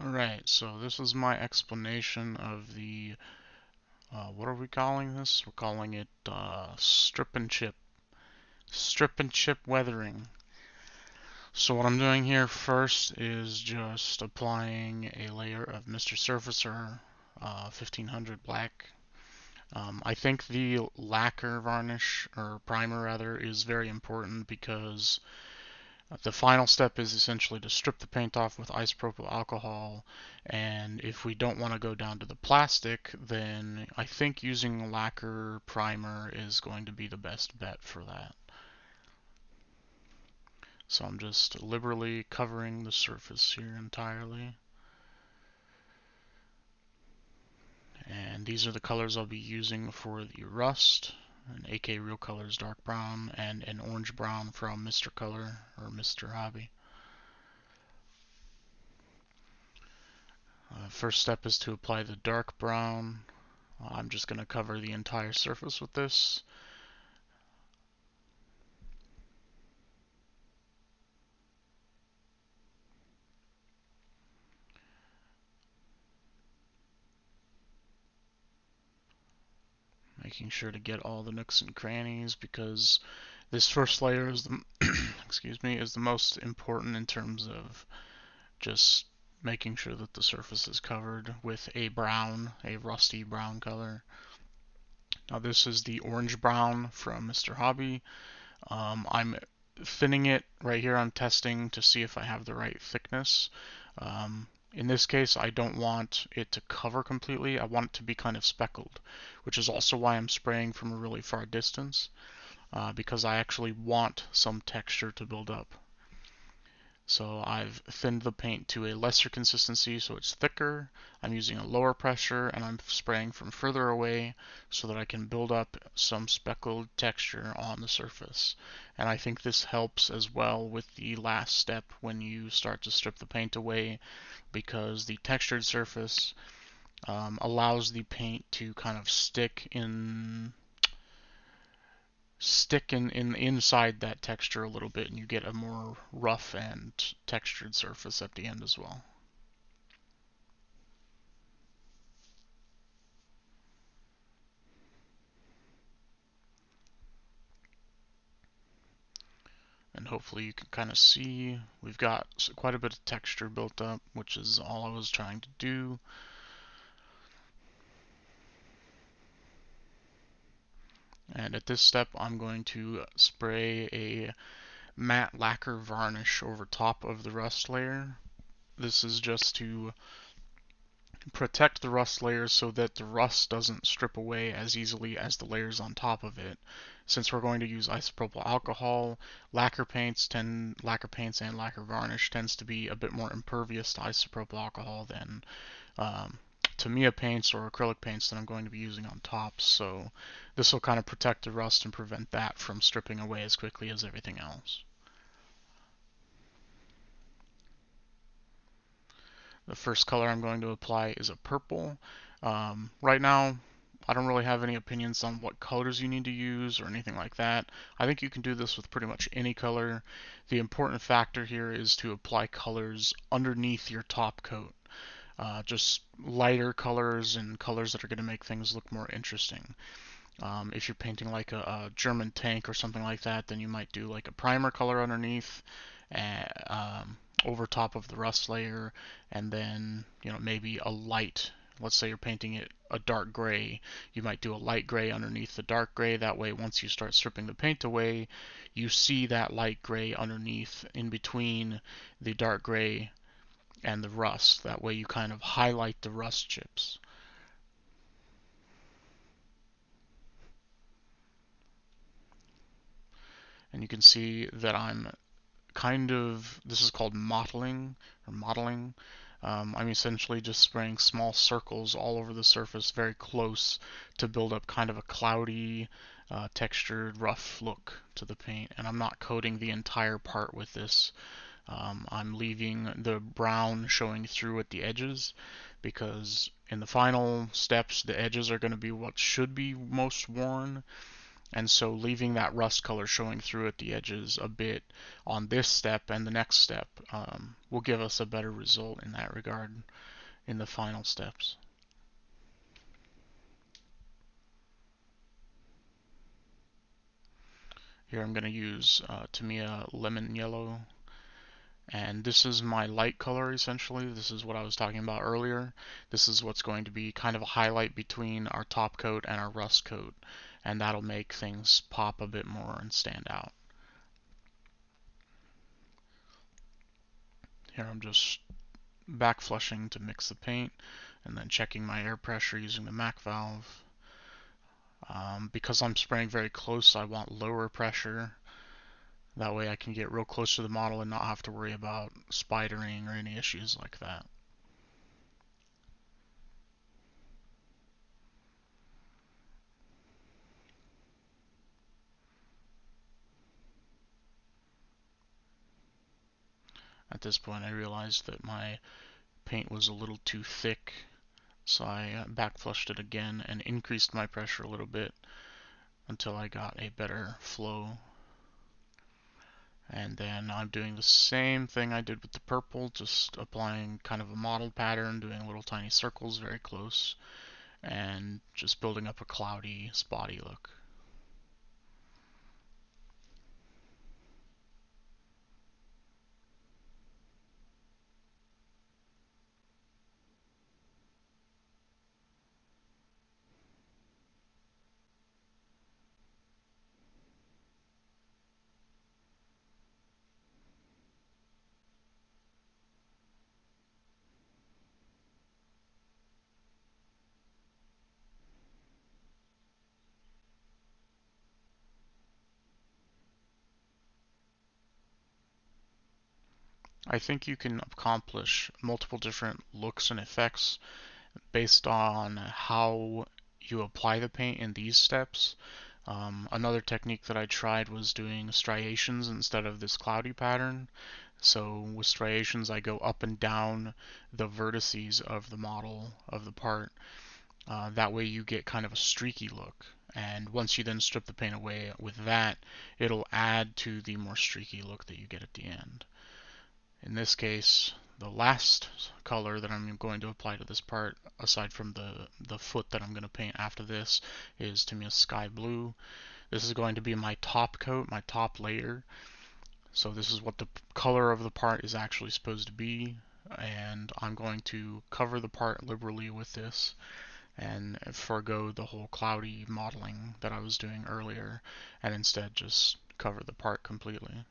Alright, so this is my explanation of the, what are we calling this? We're calling it strip and chip. Strip and chip weathering. So what I'm doing here first is just applying a layer of Mr. Surfacer 1500 black. I think the lacquer varnish, or primer rather, is very important because the final step is essentially to strip the paint off with isopropyl alcohol, and if we don't want to go down to the plastic, then I think using lacquer primer is going to be the best bet for that. So I'm just liberally covering the surface here entirely. And these are the colors I'll be using for the rust. An AK Real Colors dark brown and an orange brown from Mr. Color or Mr. Hobby. First step is to apply the dark brown. I'm just going to cover the entire surface with this. Making sure to get all the nooks and crannies because this first layer is the excuse me, is the most important in terms of just making sure that the surface is covered with a brown, a rusty brown color. Now this is the orange brown from Mr. Hobby. I'm thinning it right here. I'm testing to see if I have the right thickness. In this case, I don't want it to cover completely. I want it to be kind of speckled, which is also why I'm spraying from a really far distance, because I actually want some texture to build up. So I've thinned the paint to a lesser consistency so it's thicker. I'm using a lower pressure and I'm spraying from further away so that I can build up some speckled texture on the surface. And I think this helps as well with the last step when you start to strip the paint away, because the textured surface allows the paint to kind of stick in inside that texture a little bit, and you get a more rough and textured surface at the end as well. And hopefully you can kind of see we've got quite a bit of texture built up, which is all I was trying to do. And at this step I'm going to spray a matte lacquer varnish over top of the rust layer. This is just to protect the rust layers so that the rust doesn't strip away as easily as the layers on top of it. Since we're going to use isopropyl alcohol, lacquer paints and lacquer varnish tends to be a bit more impervious to isopropyl alcohol than Tamiya paints or acrylic paints that I'm going to be using on top. So this will kind of protect the rust and prevent that from stripping away as quickly as everything else. The first color I'm going to apply is a purple. Right now, I don't really have any opinions on what colors you need to use or anything like that. I think you can do this with pretty much any color. The important factor here is to apply colors underneath your top coat. Just lighter colors and colors that are going to make things look more interesting. If you're painting like a German tank or something like that, then you might do like a primer color underneath, over top of the rust layer, and then maybe a light. Let's say you're painting it a dark gray, you might do a light gray underneath the dark gray. That way, once you start stripping the paint away, you see that light gray underneath in between the dark gray and the rust. That way, you kind of highlight the rust chips. And you can see that this is called mottling or modeling. I'm essentially just spraying small circles all over the surface, very close, to build up kind of a cloudy, textured, rough look to the paint. And I'm not coating the entire part with this. I'm leaving the brown showing through at the edges, because in the final steps, the edges are going to be what should be most worn. And so leaving that rust color showing through at the edges a bit on this step and the next step will give us a better result in that regard in the final steps. Here I'm going to use Tamiya Lemon Yellow, and this is my light color essentially. This is what I was talking about earlier. This is what's going to be kind of a highlight between our top coat and our rust coat, and that'll make things pop a bit more and stand out. Here I'm just back flushing to mix the paint and then checking my air pressure using the MAC valve. Because I'm spraying very close, I want lower pressure. That way I can get real close to the model and not have to worry about spidering or any issues like that. At this point I realized that my paint was a little too thick, so I back flushed it again and increased my pressure a little bit until I got a better flow. And then I'm doing the same thing I did with the purple, just applying kind of a model pattern, doing little tiny circles very close, and just building up a cloudy, spotty look. I think you can accomplish multiple different looks and effects based on how you apply the paint in these steps. Another technique that I tried was doing striations instead of this cloudy pattern. So with striations, I go up and down the vertices of the model, of the part. That way you get kind of a streaky look. And once you then strip the paint away with that, it'll add to the more streaky look that you get at the end. In this case, the last color that I'm going to apply to this part, aside from the foot that I'm going to paint after this, is to me a sky blue. This is going to be my top coat, my top layer. So this is what the color of the part is actually supposed to be, and I'm going to cover the part liberally with this and forego the whole cloudy modeling that I was doing earlier, and instead just cover the part completely.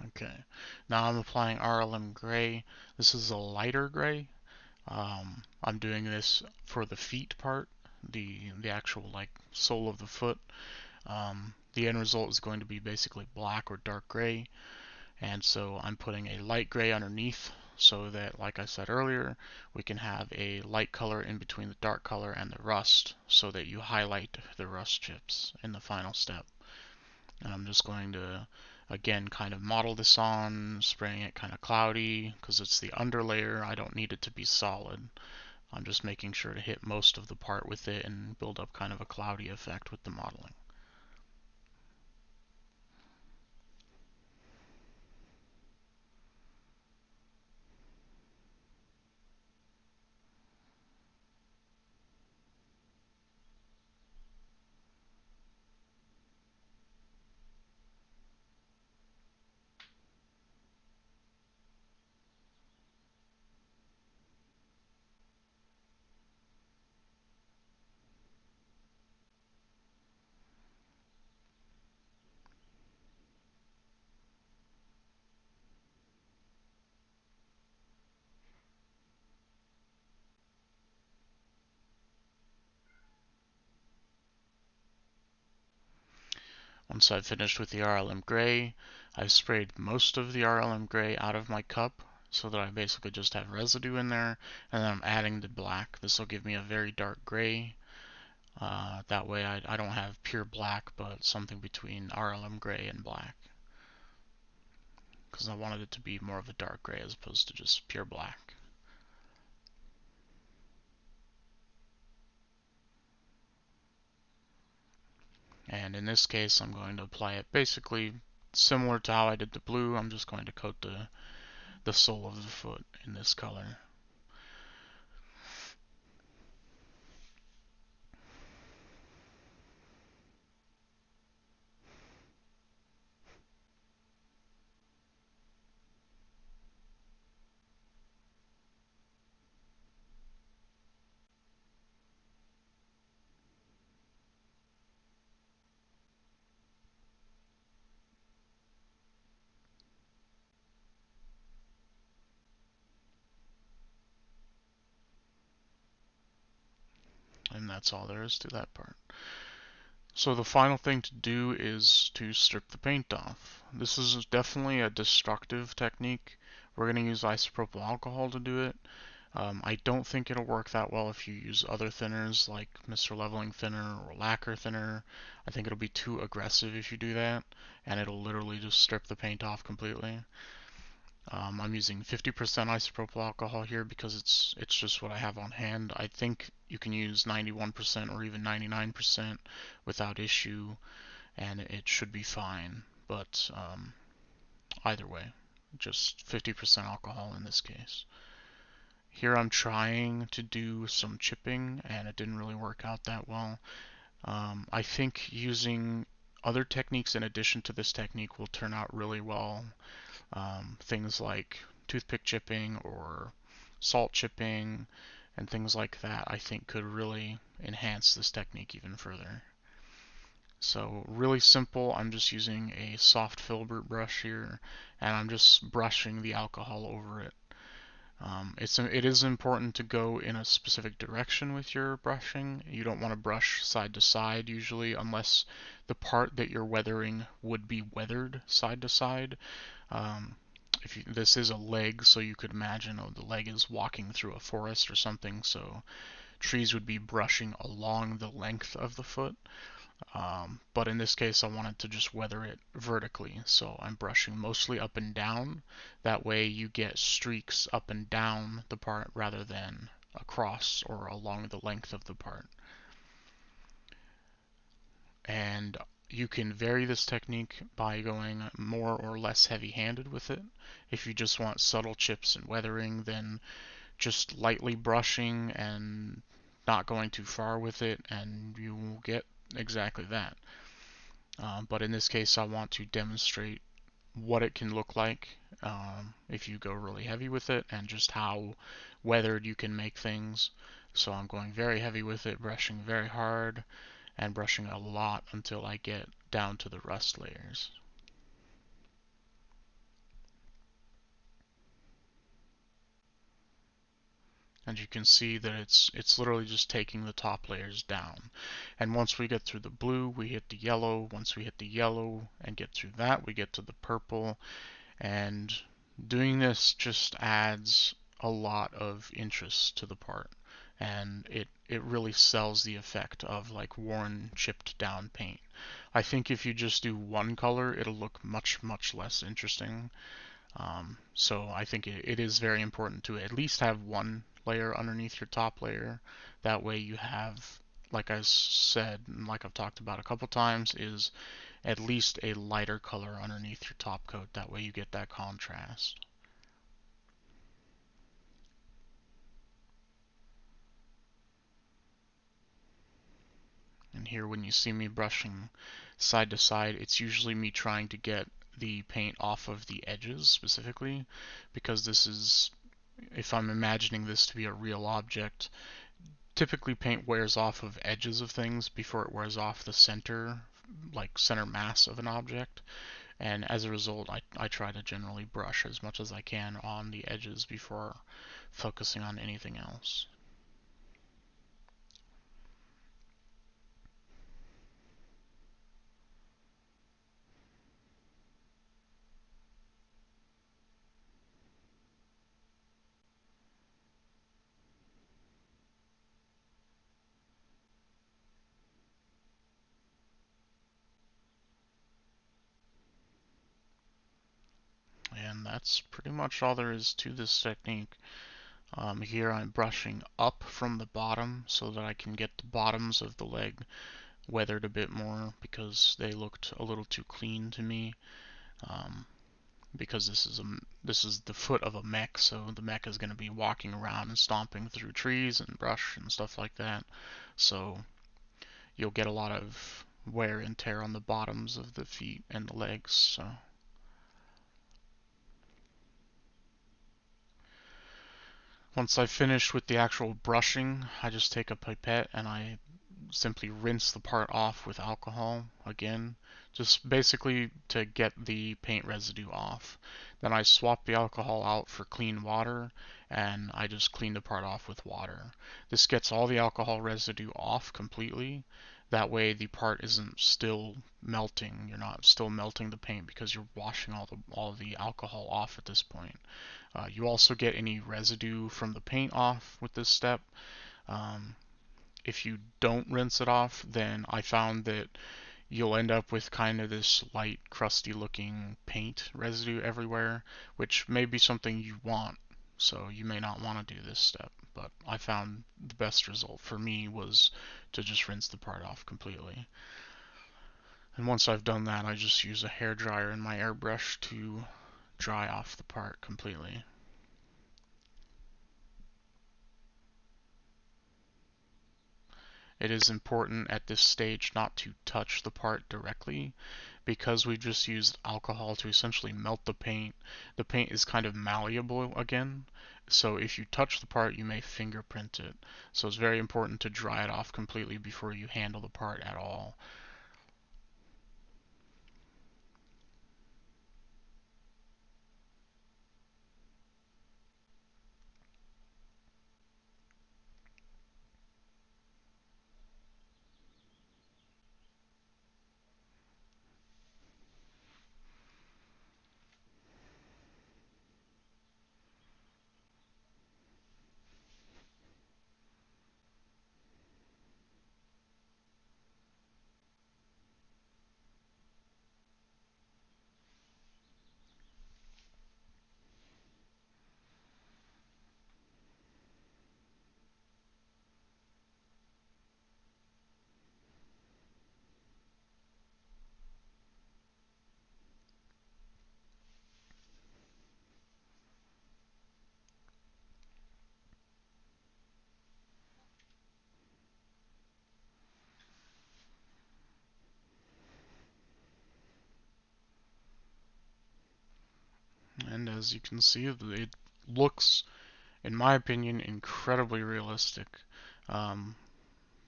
Okay, now I'm applying RLM gray. This is a lighter gray. I'm doing this for the feet part, the actual like sole of the foot. The end result is going to be basically black or dark gray, and so I'm putting a light gray underneath so that, like I said earlier, we can have a light color in between the dark color and the rust so that you highlight the rust chips in the final step. And I'm just going to again kind of model this on, spraying it kind of cloudy because it's the underlayer. I don't need it to be solid. I'm just making sure to hit most of the part with it and build up kind of a cloudy effect with the modeling. Once I've finished with the RLM gray, I've sprayed most of the RLM gray out of my cup so that I basically just have residue in there, and then I'm adding the black. This will give me a very dark gray. That way I don't have pure black, but something between RLM gray and black, because I wanted it to be more of a dark gray as opposed to just pure black. And in this case, I'm going to apply it basically similar to how I did the blue. I'm just going to coat the sole of the foot in this color. And that's all there is to that part. So the final thing to do is to strip the paint off. This is definitely a destructive technique. We're going to use isopropyl alcohol to do it. I don't think it'll work that well if you use other thinners like Mr. Leveling Thinner or Lacquer Thinner. I think it'll be too aggressive if you do that, and it'll literally just strip the paint off completely. I'm using 50% isopropyl alcohol here because it's just what I have on hand. I think you can use 91% or even 99% without issue, and it should be fine. But either way, just 50% alcohol in this case. Here I'm trying to do some chipping, and it didn't really work out that well. I think using other techniques in addition to this technique will turn out really well. Things like toothpick chipping or salt chipping and things like that, I think could really enhance this technique even further. So really simple, I'm just using a soft filbert brush here, and I'm just brushing the alcohol over it. It is important to go in a specific direction with your brushing. You don't want to brush side to side usually, unless the part that you're weathering would be weathered side to side. This is a leg, so you could imagine the leg is walking through a forest or something, so trees would be brushing along the length of the foot. But in this case, I wanted to just weather it vertically, so I'm brushing mostly up and down. That way you get streaks up and down the part rather than across or along the length of the part. And you can vary this technique by going more or less heavy-handed with it. If you just want subtle chips and weathering, then just lightly brushing and not going too far with it, and you will get exactly that. But in this case, I want to demonstrate what it can look like if you go really heavy with it, and just how weathered you can make things. So I'm going very heavy with it, brushing very hard, and brushing a lot until I get down to the rust layers. And you can see that it's literally just taking the top layers down. And once we get through the blue, we hit the yellow. Once we hit the yellow and get through that, we get to the purple. And doing this just adds a lot of interest to the part. And it really sells the effect of like worn, chipped down paint. I think if you just do one color, it'll look much, much less interesting. So I think it is very important to at least have one layer underneath your top layer. That way you have, like I said, and like I've talked about a couple times, is at least a lighter color underneath your top coat. That way you get that contrast. And here when you see me brushing side to side, it's usually me trying to get the paint off of the edges specifically, because this is, if I'm imagining this to be a real object, typically paint wears off of edges of things before it wears off the center, like center mass of an object. And as a result, I try to generally brush as much as I can on the edges before focusing on anything else. and that's pretty much all there is to this technique. Here I'm brushing up from the bottom so that I can get the bottoms of the leg weathered a bit more because they looked a little too clean to me. Because this is the foot of a mech, so the mech is going to be walking around and stomping through trees and brush and stuff like that. So you'll get a lot of wear and tear on the bottoms of the feet and the legs. So once I've finished with the actual brushing, I just take a pipette and I simply rinse the part off with alcohol again, just basically to get the paint residue off. Then I swap the alcohol out for clean water and I just clean the part off with water. This gets all the alcohol residue off completely. That way the part isn't still melting. You're not still melting the paint because you're washing all the alcohol off at this point. You also get any residue from the paint off with this step. Um, if you don't rinse it off, then I found that you'll end up with kind of this light, crusty looking paint residue everywhere, which may be something you want, so you may not want to do this step. But I found the best result for me was to just rinse the part off completely. And once I've done that, I just use a hair dryer and my airbrush to dry off the part completely. It is important at this stage not to touch the part directly because we just used alcohol to essentially melt the paint. The paint is kind of malleable again, so if you touch the part you may fingerprint it. So it's very important to dry it off completely before you handle the part at all. And as you can see, it looks, in my opinion, incredibly realistic. Um,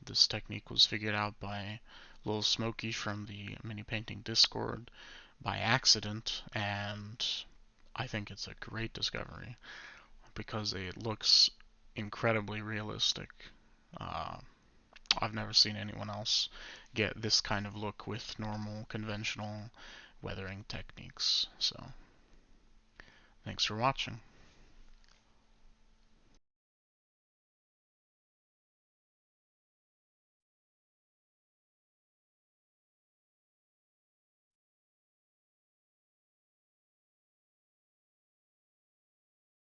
this technique was figured out by Lil Smokey from the Mini Painting Discord by accident, and I think it's a great discovery because it looks incredibly realistic. Uh, I've never seen anyone else get this kind of look with normal, conventional weathering techniques. So, thanks for watching.